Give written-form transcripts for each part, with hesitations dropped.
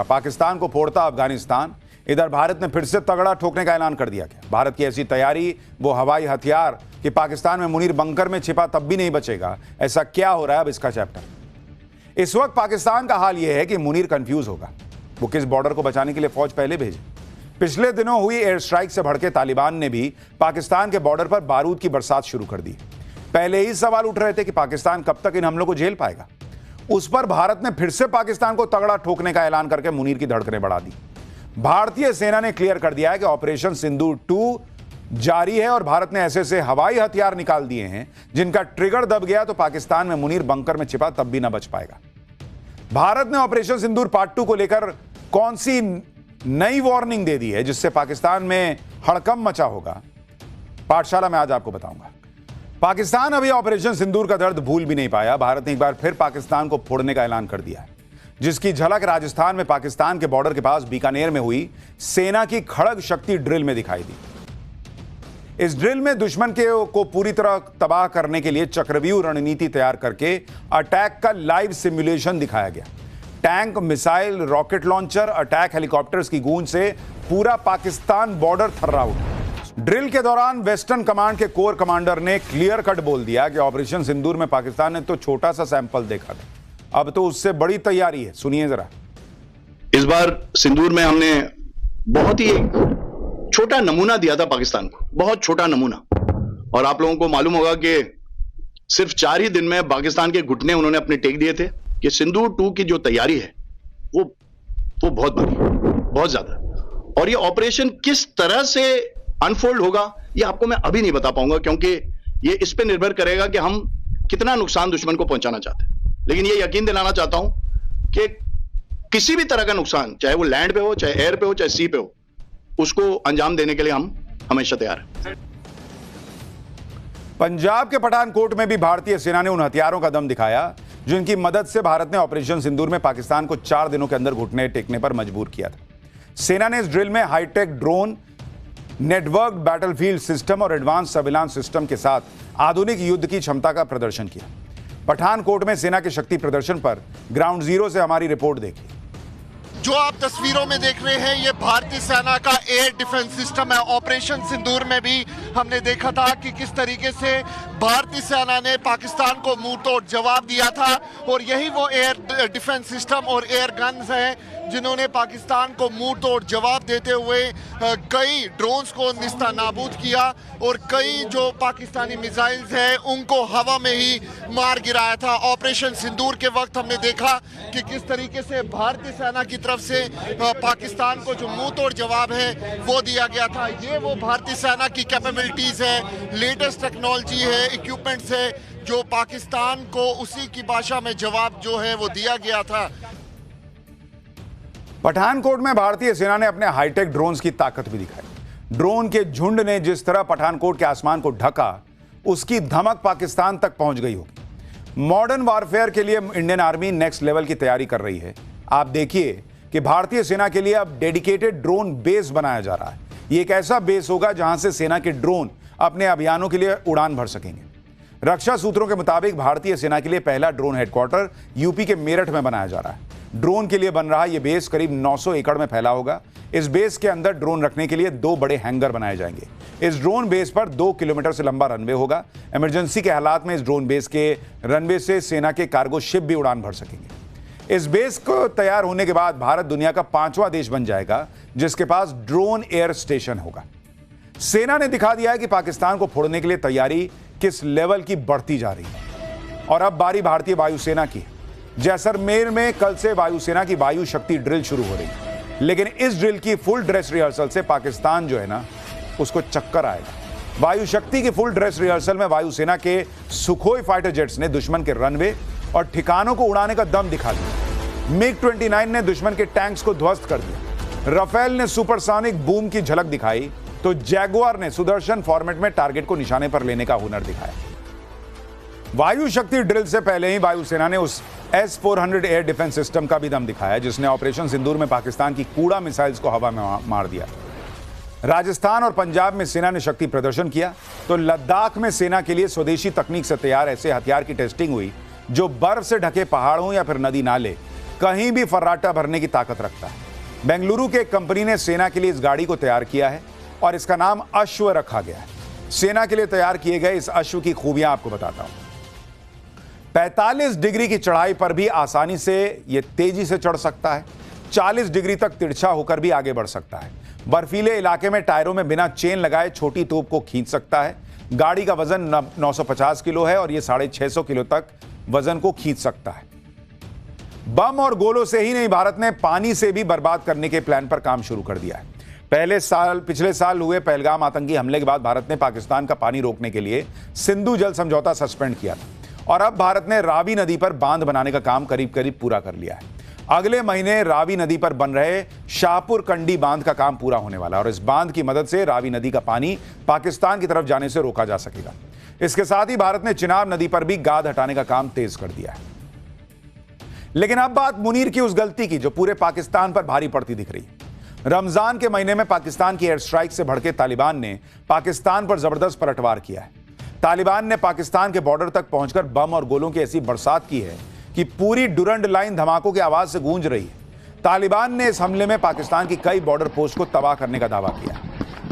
पाकिस्तान को फोड़ता अफगानिस्तान। इधर भारत ने फिर से तगड़ा ठोकने का ऐलान कर दिया गया। भारत की ऐसी तैयारी, वो हवाई हथियार कि पाकिस्तान में मुनीर बंकर में छिपा तब भी नहीं बचेगा। ऐसा क्या हो रहा है, अब इसका चैप्टर। इस वक्त पाकिस्तान का हाल यह है कि मुनीर कंफ्यूज होगा वो किस बॉर्डर को बचाने के लिए फौज पहले भेजे। पिछले दिनों हुई एयर स्ट्राइक से भड़के तालिबान ने भी पाकिस्तान के बॉर्डर पर बारूद की बरसात शुरू कर दी। पहले ही सवाल उठ रहे थे कि पाकिस्तान कब तक इन हमलों को झेल पाएगा। उस पर भारत ने फिर से पाकिस्तान को तगड़ा ठोकने का ऐलान करके मुनीर की धड़कनें बढ़ा दी। भारतीय सेना ने क्लियर कर दिया है कि ऑपरेशन सिंदूर 2 जारी है और भारत ने ऐसे हवाई हथियार निकाल दिए हैं जिनका ट्रिगर दब गया तो पाकिस्तान में मुनीर बंकर में छिपा तब भी ना बच पाएगा। भारत ने ऑपरेशन सिंदूर पार्ट 2 को लेकर कौन सी नई वार्निंग दे दी है जिससे पाकिस्तान में हड़कंप मचा होगा, पाठशाला में आज आपको बताऊंगा। पाकिस्तान अभी ऑपरेशन सिंदूर का दर्द भूल भी नहीं पाया। भारत ने एक बार फिर पाकिस्तान को फोड़ने का ऐलान कर दिया है, जिसकी झलक राजस्थान में पाकिस्तान के बॉर्डर के पास बीकानेर में हुई सेना की खड़ग शक्ति ड्रिल में दिखाई दी। इस ड्रिल में दुश्मन को पूरी तरह तबाह करने के लिए चक्रव्यूह रणनीति तैयार करके अटैक का लाइव सिमुलेशन दिखाया गया। Tank, missile, rocket launcher, attack helicopters की गूंज से पूरा पाकिस्तान बॉर्डर थर्रा उठा। ड्रिल के दौरान वेस्टर्न कमांड के कोर कमांडर ने क्लियर कट बोल दिया कि ऑपरेशन सिंदूर में पाकिस्तान ने तो छोटा सा सैंपल देखा था, अब तो उससे बड़ी तैयारी है। सुनिए जरा। इस बार सिंदूर में हमने बहुत ही छोटा नमूना दिया था पाकिस्तान को, बहुत छोटा नमूना। और आप लोगों को मालूम होगा कि सिर्फ 4 ही दिन में पाकिस्तान के घुटने उन्होंने अपने टेक दिए थे कि सिंदूर 2 की जो तैयारी है वो बहुत बड़ी है, बहुत ज्यादा। और ये ऑपरेशन किस तरह से अनफोल्ड होगा ये आपको मैं अभी नहीं बता पाऊंगा, क्योंकि ये इस पे निर्भर करेगा कि हम कितना नुकसान दुश्मन को पहुंचाना चाहते हैं। लेकिन ये यकीन दिलाना चाहता हूं कि किसी भी तरह का नुकसान, चाहे वो लैंड पे हो, चाहे एयर पे हो, चाहे सी पे हो, उसको अंजाम देने के लिए हम हमेशा तैयार हैं। पंजाब के पठानकोट में भी भारतीय सेना ने उन हथियारों का दम दिखाया जिनकी मदद से भारत ने ऑपरेशन सिंदूर में पाकिस्तान को 4 दिनों के अंदर घुटने टेकने पर मजबूर किया था। सेना ने इस ड्रिल में hi-tech drone, network battlefield system और एडवांस सर्विलांस सिस्टम के साथ आधुनिक युद्ध की क्षमता का प्रदर्शन किया। पठानकोट में सेना के शक्ति प्रदर्शन पर ग्राउंड जीरो से हमारी रिपोर्ट देखी। जो आप तस्वीरों में देख रहे हैं ये भारतीय सेना का एयर डिफेंस सिस्टम है। ऑपरेशन सिंदूर में भी हमने देखा था कि किस तरीके से भारतीय सेना ने पाकिस्तान को मुंह तोड़ जवाब दिया था, और यही वो एयर डिफेंस सिस्टम और एयर गन्स हैं जिन्होंने पाकिस्तान को मुंह तोड़ जवाब देते हुए कई ड्रोन्स को निस्ता नाबूद किया और कई जो पाकिस्तानी मिसाइल्स हैं उनको हवा में ही मार गिराया था। ऑपरेशन सिंदूर के वक्त हमने देखा कि किस तरीके से भारतीय सेना की तरफ से पाकिस्तान को जो मुंह तोड़ जवाब है वो दिया गया था। ये वो भारतीय सेना की कैपेबिलिटीज है, लेटेस्ट टेक्नोलॉजी है, इक्विपमेंट्स है, जो पाकिस्तान को उसी की भाषा में जवाब जो है वो दिया गया था। पठानकोट में भारतीय सेना ने अपने हाईटेक ड्रोन्स की ताकत भी दिखाई। ड्रोन के झुंड ने जिस तरह पठानकोट के आसमान को ढका, उसकी धमक पाकिस्तान तक पहुंच गई होगी। मॉडर्न वारफेयर के लिए इंडियन आर्मी नेक्स्ट लेवल की तैयारी कर रही है। आप देखिए कि भारतीय सेना के लिए अब डेडिकेटेड ड्रोन बेस बनाया जा रहा है। यह एक ऐसा बेस होगा जहां से सेना के ड्रोन अपने अभियानों के लिए उड़ान भर सकेंगे। रक्षा सूत्रों के मुताबिक भारतीय सेना के लिए पहला ड्रोन हेडक्वार्टर यूपी के मेरठ में बनाया जा रहा है। ड्रोन के लिए बन रहा यह बेस करीब 900 एकड़ में फैला होगा। इस बेस के अंदर ड्रोन रखने के लिए 2 बड़े हैंगर बनाए जाएंगे। इस ड्रोन बेस पर 2 किलोमीटर से लंबा रनवे होगा। इमरजेंसी के हालात में इस ड्रोन बेस के रनवे से सेना के कार्गो शिप भी उड़ान भर सकेंगे। इस बेस को तैयार होने के बाद भारत दुनिया का 5वां देश बन जाएगा जिसके पास ड्रोन एयर स्टेशन होगा। सेना ने दिखा दिया है कि पाकिस्तान को फोड़ने के लिए तैयारी किस लेवल की बढ़ती जा रही है। और अब बारी भारतीय वायुसेना की। जैसलमेर में कल से वायुसेना की वायु शक्ति ड्रिल शुरू हो रही है, लेकिन इस ड्रिल की फुल ड्रेस रिहर्सल से पाकिस्तान जो है ना उसको चक्कर आएगा। वायु शक्ति की फुल ड्रेस रिहर्सल में वायुसेना के सुखोई फाइटर जेट्स ने दुश्मन के रनवे और ठिकानों को उड़ाने का दम दिखा दिया। मिग-29 ने दुश्मन के टैंक्स को ध्वस्त कर दिया। राफेल ने सुपरसोनिक बूम की झलक दिखाई तो जैगुआर ने सुदर्शन फॉर्मेट में टारगेट को निशाने पर लेने का हुनर दिखाया। वायु शक्ति ड्रिल से पहले ही वायुसेना ने उस S-400 एयर डिफेंस सिस्टम का भी दम दिखाया जिसने ऑपरेशन सिंदूर में पाकिस्तान की कूड़ा मिसाइल्स को हवा में मार दिया। राजस्थान और पंजाब में सेना ने शक्ति प्रदर्शन किया तो लद्दाख में सेना के लिए स्वदेशी तकनीक से तैयार ऐसे हथियार की टेस्टिंग हुई जो बर्फ से ढके पहाड़ों या फिर नदी नाले कहीं भी फर्राटा भरने की ताकत रखता है। बेंगलुरु के एक कंपनी ने सेना के लिए इस गाड़ी को तैयार किया है और इसका नाम अश्व रखा गया है। सेना के लिए तैयार किए गए इस अश्व की खूबियां आपको बताता हूं। 45 डिग्री की चढ़ाई पर भी आसानी से यह तेजी से चढ़ सकता है। 40 डिग्री तक तिरछा होकर भी आगे बढ़ सकता है। बर्फीले इलाके में टायरों में बिना चेन लगाए छोटी तोप को खींच सकता है। गाड़ी का वजन 950 किलो है और यह 650 किलो तक वजन को खींच सकता है। बम और गोलों से ही नहीं, भारत ने पानी से भी बर्बाद करने के प्लान पर काम शुरू कर दिया है। पिछले साल हुए पहलगाम आतंकी हमले के बाद भारत ने पाकिस्तान का पानी रोकने के लिए सिंधु जल समझौता सस्पेंड किया था और अब भारत ने रावी नदी पर बांध बनाने का काम करीब करीब पूरा कर लिया है। अगले महीने रावी नदी पर बन रहे शाहपुर कंडी बांध का काम पूरा होने वाला है और इस बांध की मदद से रावी नदी का पानी पाकिस्तान की तरफ जाने से रोका जा सकेगा। इसके साथ ही भारत ने चिनाब नदी पर भी गाद हटाने का काम तेज कर दिया है। लेकिन अब बात मुनीर की उस गलती की जो पूरे पाकिस्तान पर भारी पड़ती दिख रही है। रमजान के महीने में पाकिस्तान की एयर स्ट्राइक से भड़के तालिबान ने पाकिस्तान पर जबरदस्त पलटवार किया है। तालिबान ने पाकिस्तान के बॉर्डर तक पहुंचकर बम और गोलों की ऐसी बरसात की है कि पूरी डुरंड लाइन धमाकों की आवाज से गूंज रही है। तालिबान ने इस हमले में पाकिस्तान की कई बॉर्डर पोस्ट को तबाह करने का दावा किया।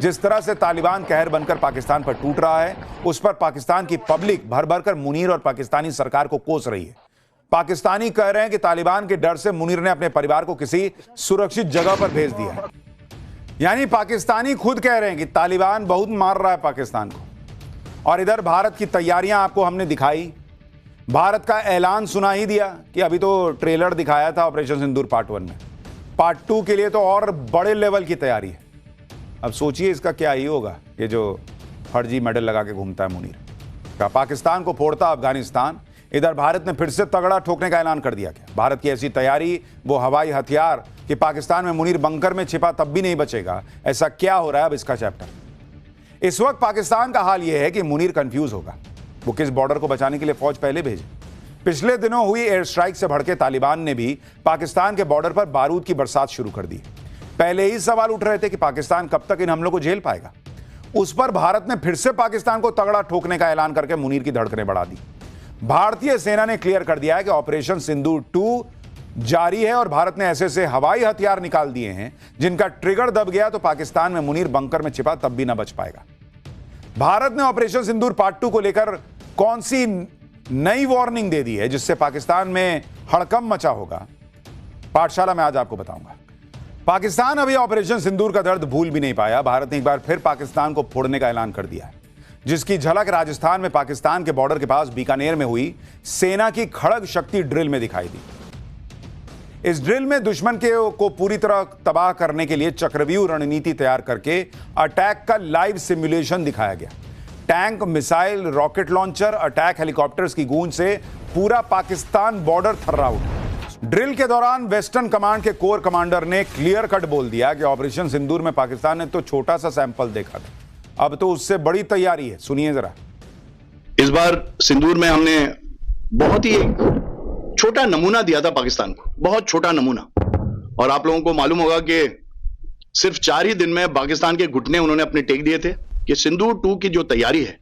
जिस तरह से तालिबान कहर बनकर पाकिस्तान पर टूट रहा है, उस पर पाकिस्तान की पब्लिक भर भर कर मुनीर और पाकिस्तानी सरकार को कोस रही है। पाकिस्तानी कह रहे हैं कि तालिबान के डर से मुनीर ने अपने परिवार को किसी सुरक्षित जगह पर भेज दिया है। यानी पाकिस्तानी खुद कह रहे हैं कि तालिबान बहुत मार रहा है पाकिस्तान को। और इधर भारत की तैयारियां आपको हमने दिखाई। भारत का ऐलान सुना ही दिया कि अभी तो ट्रेलर दिखाया था ऑपरेशन सिंदूर पार्ट 1 में। पार्ट 2 के लिए तो और बड़े लेवल की तैयारी है। अब सोचिए इसका क्या ही होगा, ये जो फर्जी मेडल लगा के घूमता है मुनीर का। पाकिस्तान को फोड़ता अफगानिस्तान। इधर भारत ने फिर से तगड़ा ठोकने का ऐलान कर दिया। क्या भारत की ऐसी तैयारी, वो हवाई हथियार कि पाकिस्तान में मुनीर बंकर में छिपा तब भी नहीं बचेगा। ऐसा क्या हो रहा है अब इसका चैप्टर। इस वक्त पाकिस्तान का हाल यह है कि मुनीर कंफ्यूज होगा वो किस बॉर्डर को बचाने के लिए फौज पहले भेजे। पिछले दिनों हुई एयर स्ट्राइक से भड़के तालिबान ने भी पाकिस्तान के बॉर्डर पर बारूद की बरसात शुरू कर दी। पहले ही सवाल उठ रहे थे कि पाकिस्तान कब तक इन हमलों को झेल पाएगा। उस पर भारत ने फिर से पाकिस्तान को तगड़ा ठोकने का ऐलान करके मुनीर की धड़कनें बढ़ा दी। भारतीय सेना ने क्लियर कर दिया है कि ऑपरेशन सिंदूर 2 जारी है और भारत ने ऐसे से हवाई हथियार निकाल दिए हैं जिनका ट्रिगर दब गया तो पाकिस्तान में मुनीर बंकर में छिपा तब भी ना बच पाएगा। भारत ने ऑपरेशन सिंदूर पार्ट 2 को लेकर कौन सी नई वार्निंग दे दी है जिससे पाकिस्तान में हड़कंप मचा होगा, पाठशाला में आज आपको बताऊंगा। पाकिस्तान अभी ऑपरेशन सिंदूर का दर्द भूल भी नहीं पाया। भारत ने एक बार फिर पाकिस्तान को फोड़ने का ऐलान कर दिया है, जिसकी झलक राजस्थान में पाकिस्तान के बॉर्डर के पास बीकानेर में हुई सेना की खड़ग शक्ति ड्रिल में दिखाई दी। इस ड्रिल में दुश्मन को पूरी तरह तबाह करने के लिए चक्रव्यूह रणनीति तैयार करके अटैक का लाइव सिमुलेशन दिखाया गया। Tank, missile, rocket launcher, attack helicopters की गूंज से पूरा पाकिस्तान बॉर्डर थर्रा उठा। ड्रिल के दौरान वेस्टर्न कमांड के कोर कमांडर ने क्लियर कट बोल दिया कि ऑपरेशन सिंदूर में पाकिस्तान ने तो छोटा सा सैंपल देखा था, अब तो उससे बड़ी तैयारी है। सुनिए जरा। इस बार सिंदूर में हमने बहुत ही एक छोटा नमूना दिया था पाकिस्तान को, बहुत छोटा नमूना। और आप लोगों को मालूम होगा कि सिर्फ 4 ही दिन में पाकिस्तान के घुटने उन्होंने अपने टेक दिए थे कि सिंदूर 2 की जो तैयारी है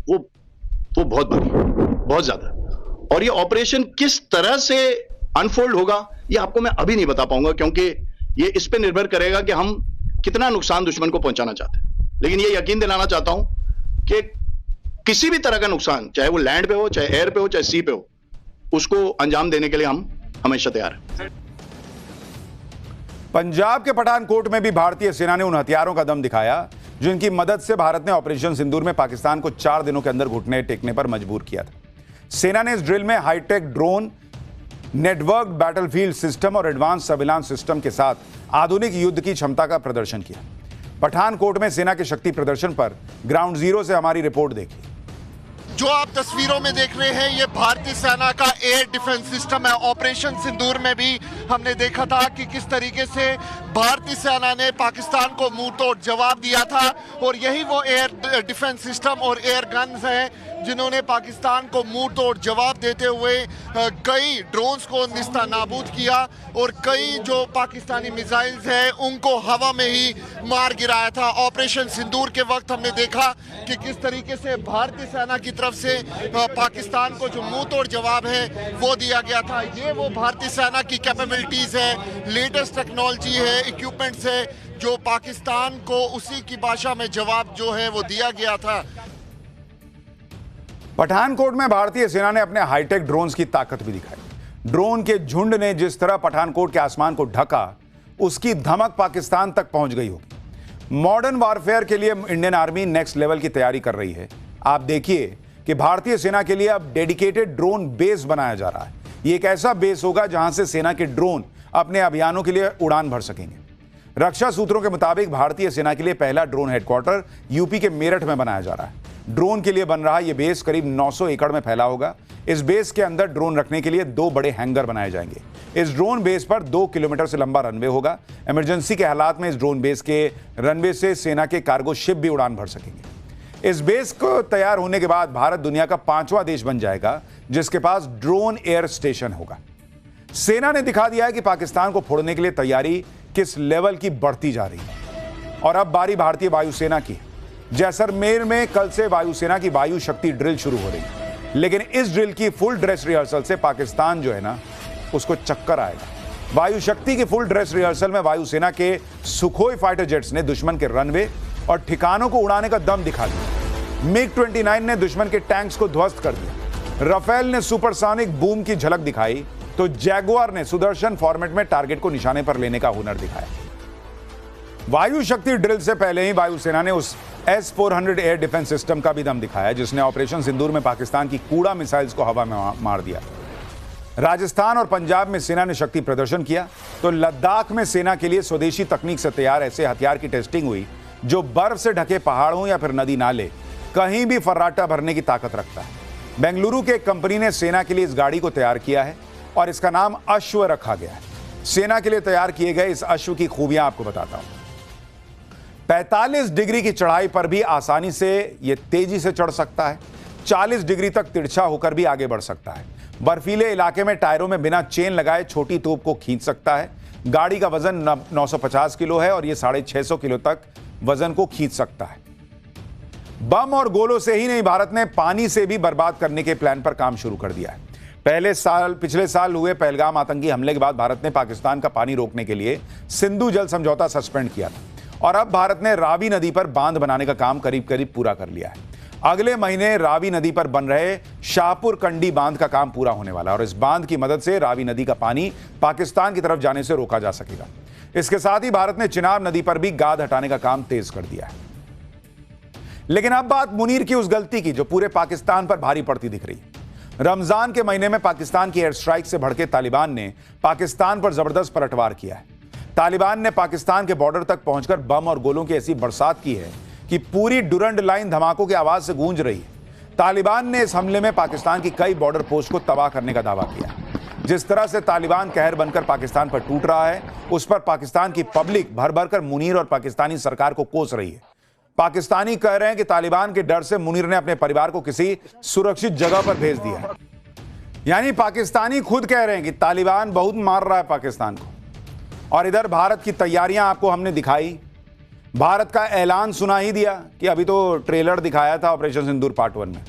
वो बहुत बड़ी, बहुत ज्यादा। और ये ऑपरेशन किस तरह से अनफोल्ड होगा ये आपको मैं अभी नहीं बता पाऊंगा, क्योंकि ये इस पे निर्भर करेगा कि हम कितना नुकसान दुश्मन को पहुंचाना चाहते हैं। लेकिन ये यकीन दिलाना चाहता हूं कि किसी भी तरह का नुकसान, चाहे वो लैंड पे हो, चाहे एयर पे हो, चाहे सी पे हो, उसको अंजाम देने के लिए हम हमेशा तैयार हैं। पंजाब के पठानकोट में भी भारतीय सेना ने उन हथियारों का दम दिखाया जिनकी मदद से भारत ने ऑपरेशन सिंदूर में पाकिस्तान को 4 दिनों के अंदर घुटने टेकने पर मजबूर किया था। सेना ने इस ड्रिल में hi-tech drone, network battlefield system और एडवांस सर्विलांस सिस्टम के साथ आधुनिक युद्ध की क्षमता का प्रदर्शन किया। पठानकोट में सेना के शक्ति प्रदर्शन पर ग्राउंड जीरो से हमारी रिपोर्ट देखी। जो आप तस्वीरों में देख रहे हैं ये भारतीय सेना का एयर डिफेंस सिस्टम है। ऑपरेशन सिंदूर में भी हमने देखा था कि किस तरीके से भारतीय सेना ने पाकिस्तान को मुंह तोड़ जवाब दिया था, और यही वो एयर डिफेंस सिस्टम और एयर गन्स हैं जिन्होंने पाकिस्तान को मुंह तोड़ जवाब देते हुए कई ड्रोन्स को निस्ता नाबूद किया और कई जो पाकिस्तानी मिसाइल्स हैं उनको हवा में ही मार गिराया था। ऑपरेशन सिंदूर के वक्त हमने देखा कि किस तरीके से भारतीय सेना की तरफ से पाकिस्तान को जो मुंह तोड़ जवाब है वो दिया गया था। ये वो भारतीय सेना की कैपेबिलिटीज है, लेटेस्ट टेक्नोलॉजी है, इक्विपमेंट्स है, जो पाकिस्तान को उसी की भाषा में जवाब जो है वो दिया गया था। पठानकोट में भारतीय सेना ने अपने हाईटेक ड्रोन्स की ताकत भी दिखाई। ड्रोन के झुंड ने जिस तरह पठानकोट के आसमान को ढका, उसकी धमक पाकिस्तान तक पहुंच गई होगी। मॉडर्न वारफेयर के लिए इंडियन आर्मी नेक्स्ट लेवल की तैयारी कर रही है। आप देखिए कि भारतीय सेना के लिए अब डेडिकेटेड ड्रोन बेस बनाया जा रहा है। ये एक ऐसा बेस होगा जहां से सेना के ड्रोन अपने अभियानों के लिए उड़ान भर सकेंगे। रक्षा सूत्रों के मुताबिक भारतीय सेना के लिए पहला ड्रोन हेडक्वार्टर यूपी के मेरठ में बनाया जा रहा है। ड्रोन के लिए बन रहा यह बेस करीब 900 एकड़ में फैला होगा। इस बेस के अंदर ड्रोन रखने के लिए 2 बड़े हैंगर बनाए जाएंगे। इस ड्रोन बेस पर 2 किलोमीटर से लंबा रनवे होगा। इमरजेंसी के हालात में इस ड्रोन बेस के रनवे से सेना के कार्गो शिप भी उड़ान भर सकेंगे। इस बेस को तैयार होने के बाद भारत दुनिया का 5वां देश बन जाएगा जिसके पास ड्रोन एयर स्टेशन होगा। सेना ने दिखा दिया है कि पाकिस्तान को फोड़ने के लिए तैयारी किस लेवल की बढ़ती जा रही है। और अब बारी भारतीय वायुसेना की। जैसलमेर में कल से वायुसेना की वायु शक्ति ड्रिल शुरू हो रही है, लेकिन इस ड्रिल की फुल ड्रेस रिहर्सल से पाकिस्तान जो है ना, उसको चक्कर आएगा। वायु शक्ति की फुल ड्रेस रिहर्सल में वायुसेना के सुखोई फाइटर जेट्स ने दुश्मन के रनवे और ठिकानों को उड़ाने का दम दिखा दिया। मिग-29 ने दुश्मन के टैंक्स को ध्वस्त कर दिया। राफेल ने सुपरसोनिक बूम की झलक दिखाई, तो जैगुआर ने सुदर्शन फॉर्मेट में टारगेट को निशाने पर लेने का हुनर दिखाया। वायु शक्ति ड्रिल से पहले ही वायुसेना ने उस S-400 एयर डिफेंस सिस्टम का भी दम दिखाया जिसने ऑपरेशन सिंदूर में पाकिस्तान की कूड़ा मिसाइल्स को हवा में मार दिया। राजस्थान और पंजाब में सेना ने शक्ति प्रदर्शन किया, तो लद्दाख में सेना के लिए स्वदेशी तकनीक से तैयार ऐसे हथियार की टेस्टिंग हुई जो बर्फ से ढके पहाड़ों या फिर नदी नाले कहीं भी फर्राटा भरने की ताकत रखता है। बेंगलुरु की एक कंपनी ने सेना के लिए इस गाड़ी को तैयार किया है और इसका नाम अश्व रखा गया है। सेना के लिए तैयार किए गए इस अश्व की खूबियां आपको बताता हूं। 45 डिग्री की चढ़ाई पर भी आसानी से यह तेजी से चढ़ सकता है। 40 डिग्री तक तिरछा होकर भी आगे बढ़ सकता है। बर्फीले इलाके में टायरों में बिना चेन लगाए छोटी तोप को खींच सकता है। गाड़ी का वजन 950 किलो है और यह 650 किलो तक वजन को खींच सकता है। बम और गोलों से ही नहीं, भारत ने पानी से भी बर्बाद करने के प्लान पर काम शुरू कर दिया है। पिछले साल हुए पहलगाम आतंकी हमले के बाद भारत ने पाकिस्तान का पानी रोकने के लिए सिंधु जल समझौता सस्पेंड किया था और अब भारत ने रावी नदी पर बांध बनाने का काम करीब करीब पूरा कर लिया है। अगले महीने रावी नदी पर बन रहे शाहपुर कंडी बांध का काम पूरा होने वाला है और इस बांध की मदद से रावी नदी का पानी पाकिस्तान की तरफ जाने से रोका जा सकेगा। इसके साथ ही भारत ने चिनाब नदी पर भी गाद हटाने का काम तेज कर दिया है। लेकिन अब बात मुनीर की उस गलती की जो पूरे पाकिस्तान पर भारी पड़ती दिख रही है। रमजान के महीने में पाकिस्तान की एयर स्ट्राइक से भड़के तालिबान ने पाकिस्तान पर जबरदस्त पलटवार किया है। तालिबान ने पाकिस्तान के बॉर्डर तक पहुंचकर बम और गोलों की ऐसी बरसात की है कि पूरी डुरंड लाइन धमाकों की आवाज से गूंज रही है। तालिबान ने इस हमले में पाकिस्तान की कई बॉर्डर पोस्ट को तबाह करने का दावा किया। जिस तरह से तालिबान कहर बनकर पाकिस्तान पर टूट रहा है, उस पर पाकिस्तान की पब्लिक भर भर कर मुनीर और पाकिस्तानी सरकार को कोस रही है। पाकिस्तानी कह रहे हैं कि तालिबान के डर से मुनीर ने अपने परिवार को किसी सुरक्षित जगह पर भेज दिया है। यानी पाकिस्तानी खुद कह रहे हैं कि तालिबान बहुत मार रहा है पाकिस्तान को। और इधर भारत की तैयारियां आपको हमने दिखाई। भारत का ऐलान सुना ही दिया कि अभी तो ट्रेलर दिखाया था ऑपरेशन सिंदूर पार्ट 1 में।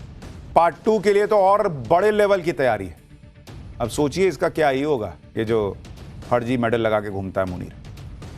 पार्ट 2 के लिए तो और बड़े लेवल की तैयारी है। अब सोचिए इसका क्या ही होगा, ये जो फर्जी मेडल लगा के घूमता है मुनीर।